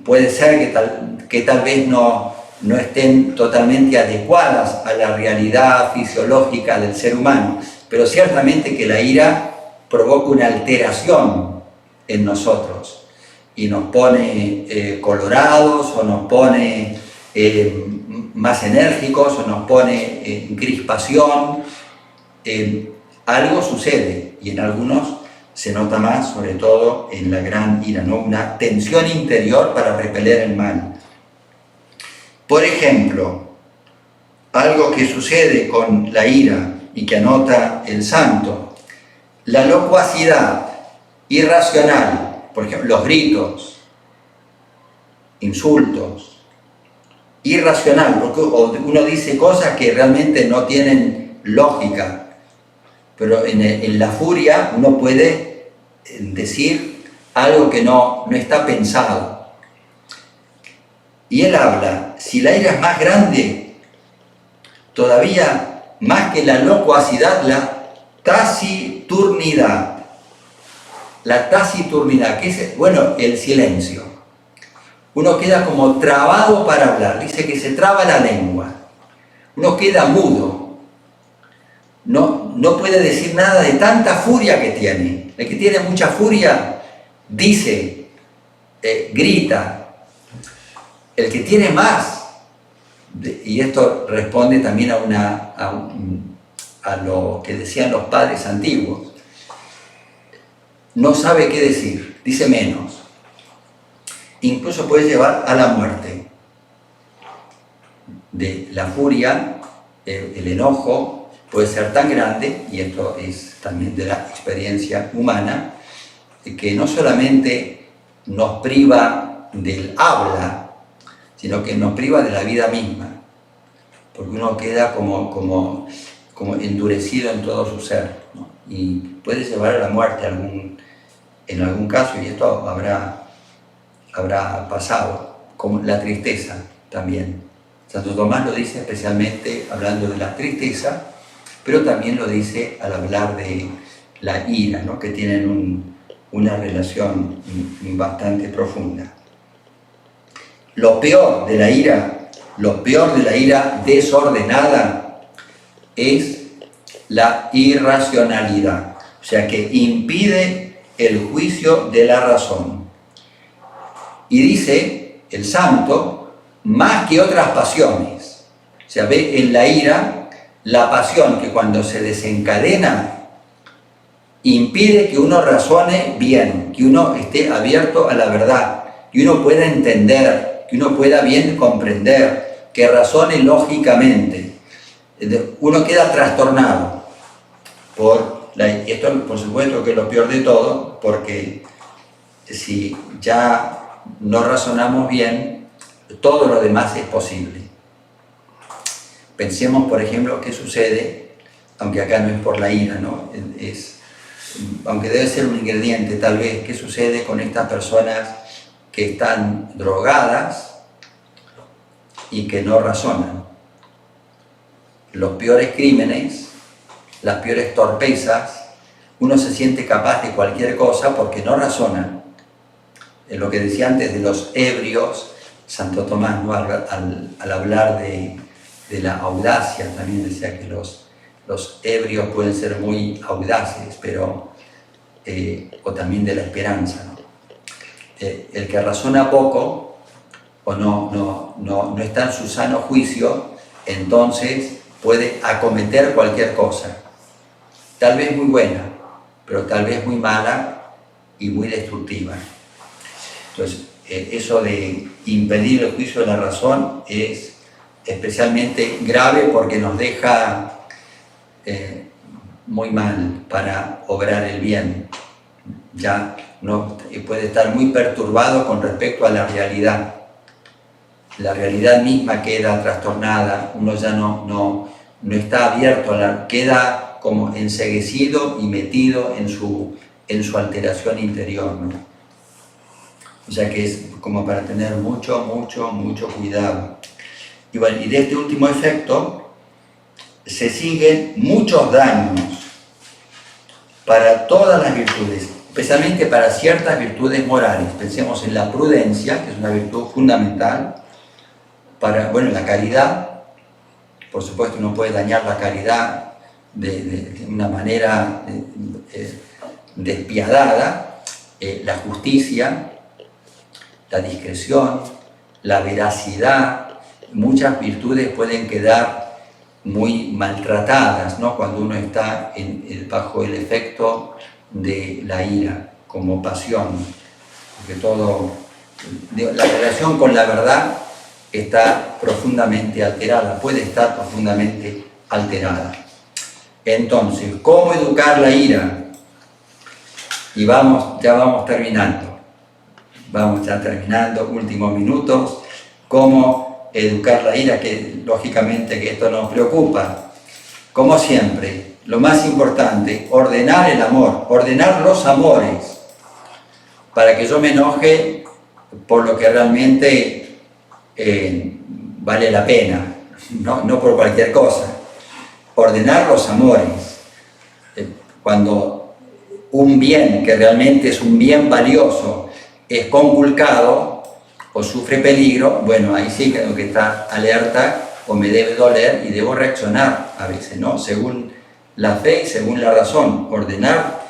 puede ser que tal vez no estén totalmente adecuadas a la realidad fisiológica del ser humano, pero ciertamente que la ira provoca una alteración en nosotros y nos pone colorados o nos pone más enérgicos o nos pone en crispación. Algo sucede y en algunos se nota más, sobre todo en la gran ira, ¿no? Una tensión interior para repeler el mal. Por ejemplo, algo que sucede con la ira y que anota el santo, la locuacidad irracional, por ejemplo, los gritos, insultos, irracional, porque uno dice cosas que realmente no tienen lógica, pero en la furia uno puede decir algo que no está pensado. Y él habla, si la ira es más grande, todavía más que la locuacidad, la taciturnidad. La taciturnidad, que es, el silencio. Uno queda como trabado para hablar, dice que se traba la lengua. Uno queda mudo. No puede decir nada de tanta furia que tiene. El que tiene mucha furia dice, grita. El que tiene más, y esto responde también a lo que decían los padres antiguos, no sabe qué decir, dice menos. Incluso puede llevar a la muerte. De la furia, el enojo puede ser tan grande, y esto es también de la experiencia humana, que no solamente nos priva del habla, sino que nos priva de la vida misma, porque uno queda como endurecido en todo su ser, ¿no? Y puede llevar a la muerte en algún caso, y esto habrá pasado, como la tristeza también. Santo Tomás lo dice especialmente hablando de la tristeza, pero también lo dice al hablar de la ira, ¿no? Que tienen una relación bastante profunda. Lo peor de la ira desordenada es la irracionalidad, o sea que impide el juicio de la razón. Y dice el santo, más que otras pasiones, o sea, ve en la ira la pasión que cuando se desencadena impide que uno razone bien, que uno esté abierto a la verdad, que uno pueda entender, que uno pueda bien comprender, que razone lógicamente. Uno queda trastornado esto, por supuesto, que es lo peor de todo, porque si ya no razonamos bien, todo lo demás es posible. Pensemos, por ejemplo, qué sucede, aunque acá no es por la ira, ¿no? Aunque debe ser un ingrediente, tal vez, qué sucede con estas personas que están drogadas y que no razonan. Los peores crímenes, las peores torpezas, uno se siente capaz de cualquier cosa porque no razona. Lo que decía antes de los ebrios, Santo Tomás, ¿no? al hablar de la audacia, también decía que los ebrios pueden ser muy audaces, pero, o también de la esperanza, ¿no? El que razona poco o no está en su sano juicio, entonces puede acometer cualquier cosa, tal vez muy buena, pero tal vez muy mala y muy destructiva. Entonces, eso de impedir el juicio de la razón es especialmente grave porque nos deja muy mal para obrar el bien. Ya no puede estar muy perturbado con respecto a la realidad. La realidad misma queda trastornada, uno ya no está abierto, queda como enceguecido y metido en su alteración interior, ¿no? O sea que es como para tener mucho cuidado. Y bueno, y de este último efecto se siguen muchos daños para todas las virtudes, especialmente para ciertas virtudes morales. Pensemos en la prudencia, que es una virtud fundamental, la caridad. Por supuesto, uno puede dañar la caridad de una manera despiadada, la justicia, la discreción, la veracidad. Muchas virtudes pueden quedar muy maltratadas, ¿no? Cuando uno está bajo el efecto de la ira, como pasión, porque la relación con la verdad está profundamente alterada, puede estar profundamente alterada. Entonces, ¿cómo educar la ira? Y ya vamos terminando. Vamos ya terminando, últimos minutos. ¿Cómo educar la ira? Que lógicamente que esto nos preocupa. Como siempre, lo más importante, ordenar el amor, ordenar los amores, para que yo me enoje por lo que realmente vale la pena, no por cualquier cosa. Ordenar los amores. Cuando un bien que realmente es un bien valioso es conculcado o sufre peligro, bueno, ahí sí que tengo que estar alerta o me debe doler y debo reaccionar a veces, ¿no? Según la fe y según la razón, ordenar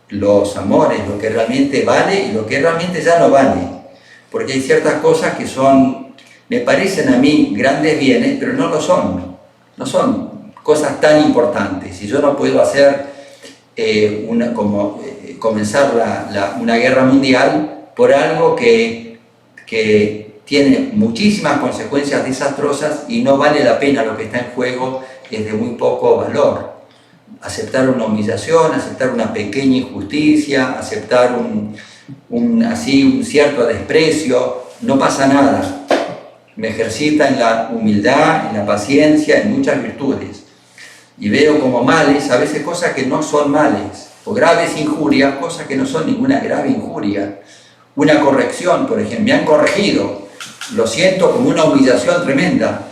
los amores, lo que realmente vale y lo que realmente ya no vale. Porque hay ciertas cosas que me parecen a mí grandes bienes, pero no lo son. No son cosas tan importantes. Y yo no puedo hacer comenzar una guerra mundial por algo que tiene muchísimas consecuencias desastrosas y no vale la pena. Lo que está en juego es de muy poco valor. Aceptar una humillación, aceptar una pequeña injusticia, aceptar un cierto desprecio, no pasa nada. Me ejercita en la humildad, en la paciencia, en muchas virtudes. Y veo como males, a veces cosas que no son males, o graves injurias, cosas que no son ninguna grave injuria. Una corrección, por ejemplo, me han corregido, lo siento como una humillación tremenda,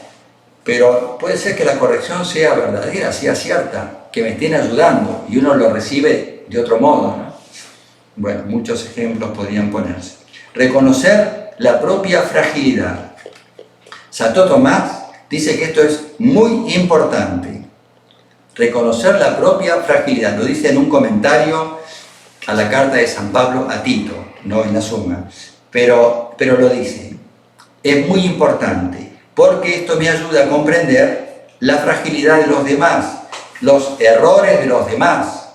pero puede ser que la corrección sea verdadera, sea cierta, que me estén ayudando y uno lo recibe de otro modo, ¿no? Bueno, muchos ejemplos podrían ponerse. Reconocer la propia fragilidad. Santo Tomás dice que esto es muy importante. Reconocer la propia fragilidad. Lo dice en un comentario a la carta de San Pablo a Tito, no en la suma, pero lo dice. Es muy importante, porque esto me ayuda a comprender la fragilidad de los demás, los errores de los demás,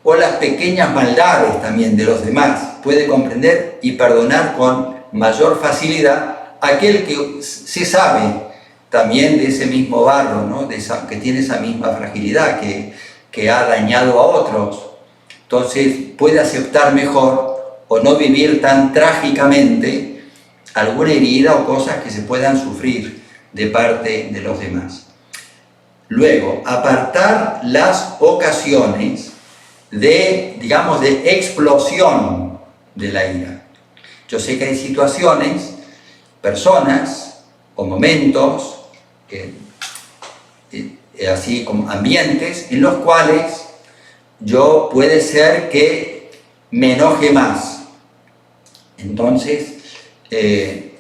o las pequeñas maldades también de los demás. Puede comprender y perdonar con mayor facilidad aquel que se sabe también de ese mismo barro, ¿no? Que tiene esa misma fragilidad, que ha dañado a otros. Entonces puede aceptar mejor o no vivir tan trágicamente alguna herida o cosas que se puedan sufrir de parte de los demás. Luego, apartar las ocasiones de explosión de la ira. Yo sé que hay situaciones, personas o momentos, así como ambientes, en los cuales yo puede ser que me enoje más. Entonces,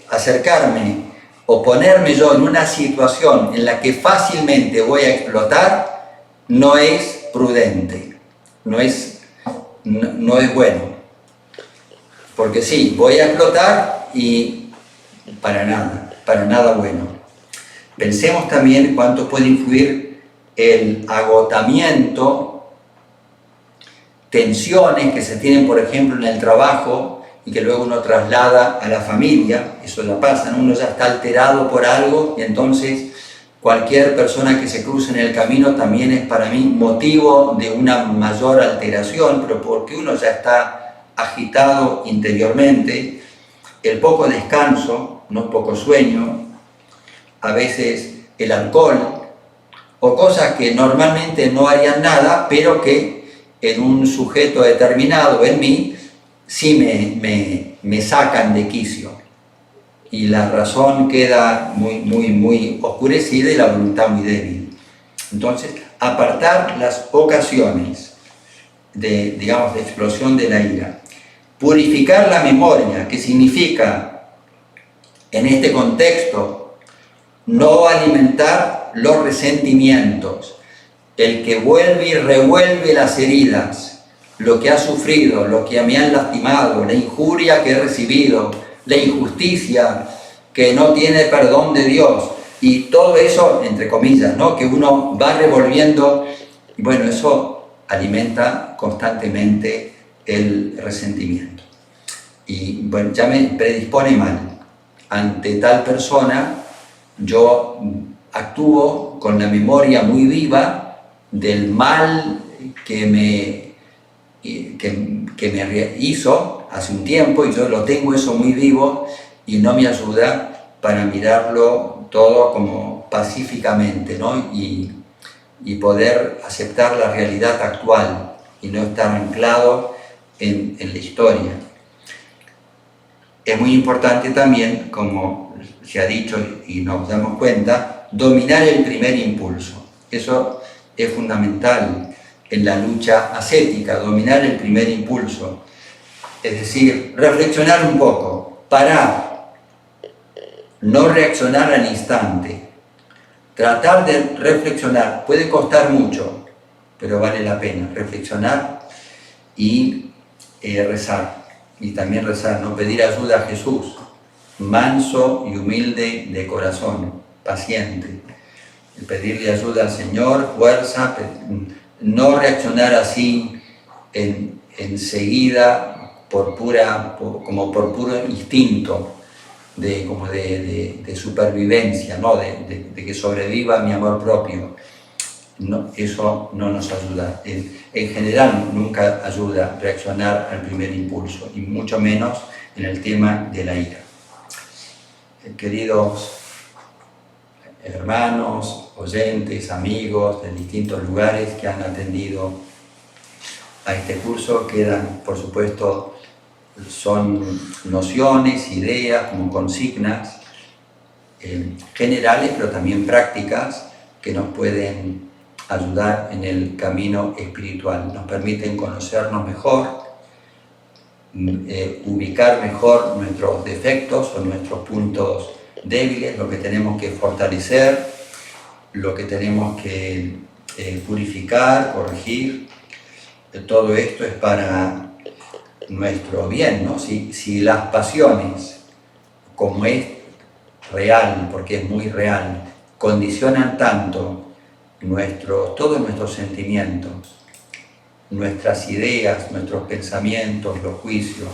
acercarme o ponerme yo en una situación en la que fácilmente voy a explotar no es prudente, no es bueno. Porque sí, voy a explotar y para nada bueno. Pensemos también cuánto puede influir el agotamiento, tensiones que se tienen, por ejemplo, en el trabajo y que luego uno traslada a la familia. Eso ya pasa, ¿no? Uno ya está alterado por algo y entonces cualquier persona que se cruce en el camino también es para mí motivo de una mayor alteración, pero porque uno ya está agitado interiormente. El poco descanso, no poco sueño, a veces el alcohol, o cosas que normalmente no harían nada, pero que en un sujeto determinado, en mí, sí me sacan de quicio. Y la razón queda muy oscurecida y la voluntad muy débil. Entonces, apartar las ocasiones de explosión de la ira. Purificar la memoria, que significa, en este contexto, no alimentar los resentimientos. El que vuelve y revuelve las heridas, lo que ha sufrido, lo que me han lastimado, la injuria que he recibido, la injusticia que no tiene perdón de Dios, y todo eso, entre comillas, ¿no?, que uno va revolviendo, y bueno, eso alimenta constantemente el resentimiento. Y bueno, ya me predispone mal. Ante tal persona, yo actúo con la memoria muy viva del mal que me hizo hace un tiempo, y yo lo tengo eso muy vivo y no me ayuda para mirarlo todo como pacíficamente, ¿no? y poder aceptar la realidad actual y no estar anclado en la historia. Es muy importante también, como se ha dicho y nos damos cuenta, dominar el primer impulso. Eso es fundamental en la lucha ascética, dominar el primer impulso. Es decir, reflexionar un poco, parar, no reaccionar al instante. Tratar de reflexionar puede costar mucho, pero vale la pena reflexionar y rezar. Y también rezar, ¿no? Pedir ayuda a Jesús, manso y humilde de corazón, paciente. Pedirle ayuda al Señor, fuerza, no reaccionar así enseguida como por puro instinto de supervivencia, ¿no? de que sobreviva mi amor propio. No, eso no nos ayuda. En general nunca ayuda a reaccionar al primer impulso, y mucho menos en el tema de la ira. Queridos hermanos, oyentes, amigos de distintos lugares que han atendido a este curso, quedan, por supuesto, son nociones, ideas, como consignas generales, pero también prácticas que nos pueden ayudar en el camino espiritual. Nos permiten conocernos mejor, ubicar mejor nuestros defectos o nuestros puntos débiles, lo que tenemos que fortalecer, lo que tenemos que purificar, corregir. Todo esto es para nuestro bien, ¿no? Si las pasiones, como es real, porque es muy real, condicionan tanto todos nuestros sentimientos, nuestras ideas, nuestros pensamientos, los juicios,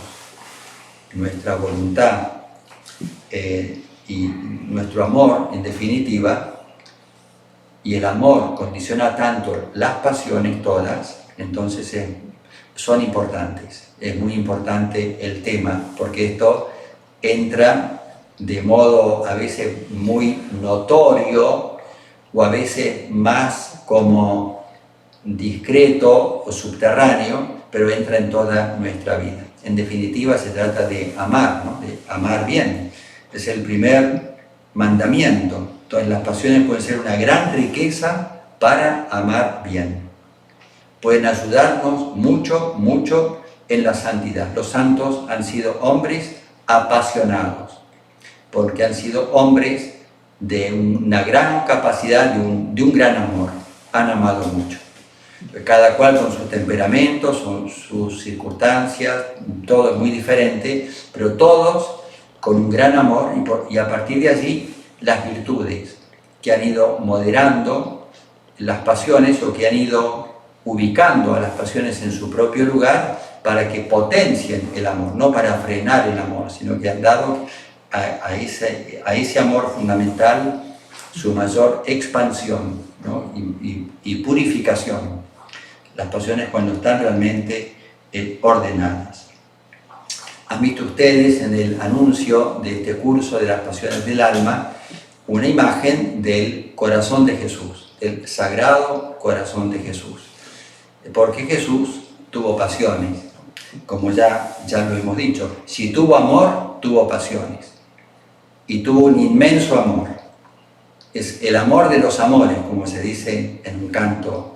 nuestra voluntad y nuestro amor, en definitiva, y el amor condiciona tanto las pasiones todas, entonces son importantes. Es muy importante el tema, porque esto entra de modo a veces muy notorio, o a veces más como discreto o subterráneo, pero entra en toda nuestra vida. En definitiva, se trata de amar, ¿no? De amar bien. Es el primer mandamiento. Entonces, las pasiones pueden ser una gran riqueza para amar bien. pueden ayudarnos mucho, mucho en la santidad. Los santos han sido hombres apasionados, porque han sido hombres de una gran capacidad, de un gran amor. Han amado mucho. Cada cual con sus temperamentos, con sus circunstancias, todo es muy diferente, pero todos con un gran amor, y a partir de allí las virtudes que han ido moderando las pasiones, o que han ido ubicando a las pasiones en su propio lugar para que potencien el amor, no para frenar el amor, sino que han dado a ese amor fundamental su mayor expansión, ¿no? y purificación. Las pasiones cuando están realmente ordenadas. Han visto ustedes en el anuncio de este curso de las pasiones del alma una imagen del corazón de Jesús, del sagrado corazón de Jesús. Porque Jesús tuvo pasiones, como ya lo hemos dicho. Si tuvo amor, tuvo pasiones. Y tuvo un inmenso amor. Es el amor de los amores, como se dice en un canto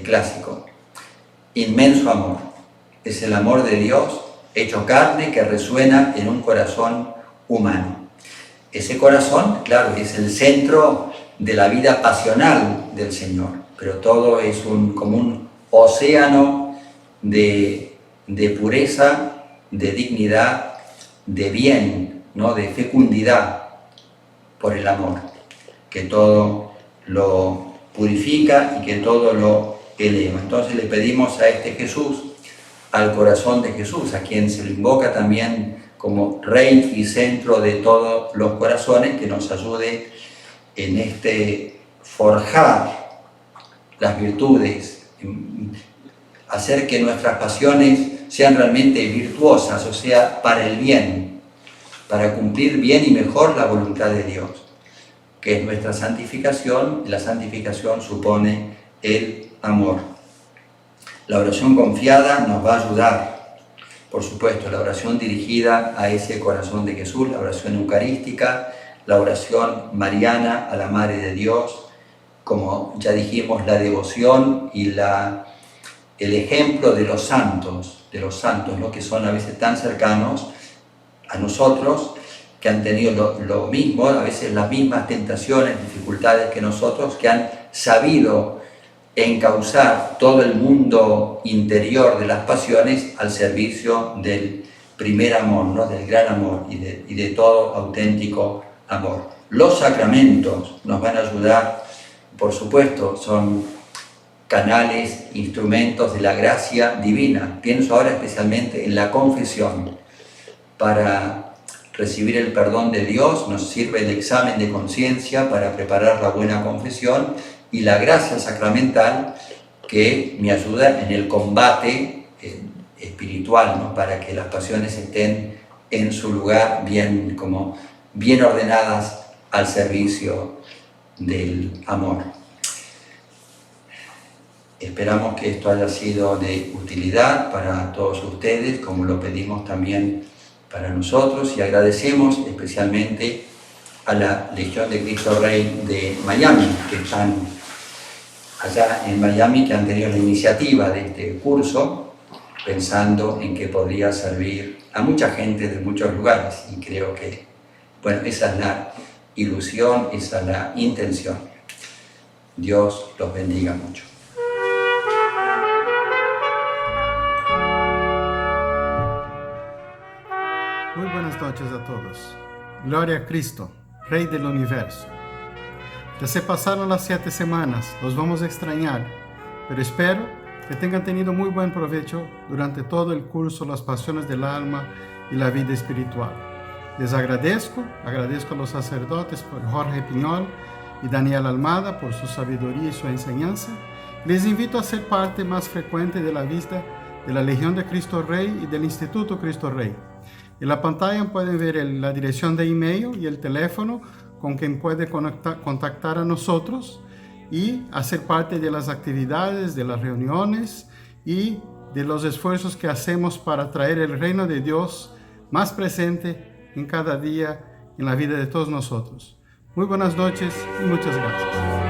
clásico. Inmenso amor. Es el amor de Dios hecho carne que resuena en un corazón humano. Ese corazón, claro, es el centro de la vida pasional del Señor, pero todo es como un océano de pureza, de dignidad, de bien, ¿no? De fecundidad por el amor, que todo lo purifica y que todo lo eleva. Entonces le pedimos a este Jesús, al corazón de Jesús, a quien se le invoca también como Rey y centro de todos los corazones, que nos ayude en este forjar las virtudes, hacer que nuestras pasiones sean realmente virtuosas, o sea, para el bien, para cumplir bien y mejor la voluntad de Dios, que es nuestra santificación, y la santificación supone el amor. La oración confiada nos va a ayudar, por supuesto, la oración dirigida a ese corazón de Jesús, la oración eucarística, la oración mariana a la Madre de Dios, como ya dijimos, la devoción y el ejemplo de los santos, ¿no? Que son a veces tan cercanos a nosotros, que han tenido lo mismo, a veces las mismas tentaciones, dificultades que nosotros, que han sabido encauzar todo el mundo interior de las pasiones al servicio del primer amor, ¿no? Del gran amor y de todo auténtico amor. Los sacramentos nos van a ayudar, por supuesto, son canales, instrumentos de la gracia divina. Pienso ahora especialmente en la confesión. Para recibir el perdón de Dios nos sirve el examen de conciencia para preparar la buena confesión, y la gracia sacramental, que me ayuda en el combate espiritual, ¿no? Para que las pasiones estén en su lugar, bien ordenadas al servicio del amor. Esperamos que esto haya sido de utilidad para todos ustedes, como lo pedimos también para nosotros, y agradecemos especialmente a la Legión de Cristo Rey de Miami, que están allá en Miami, que han tenido la iniciativa de este curso, pensando en que podría servir a mucha gente de muchos lugares, y creo que, bueno, esa es la ilusión, esa es la intención. Dios los bendiga mucho. Muy buenas noches a todos. Gloria a Cristo, Rey del Universo. Ya se pasaron las 7 semanas, los vamos a extrañar, pero espero que tengan tenido muy buen provecho durante todo el curso Las Pasiones del Alma y la Vida Espiritual. Les agradezco a los sacerdotes por Jorge Piñol y Daniel Almada por su sabiduría y su enseñanza. Les invito a ser parte más frecuente de la vida de la Legión de Cristo Rey y del Instituto Cristo Rey. En la pantalla pueden ver la dirección de email y el teléfono con quien puede contactar a nosotros y hacer parte de las actividades, de las reuniones y de los esfuerzos que hacemos para traer el reino de Dios más presente en cada día en la vida de todos nosotros. Muy buenas noches y muchas gracias.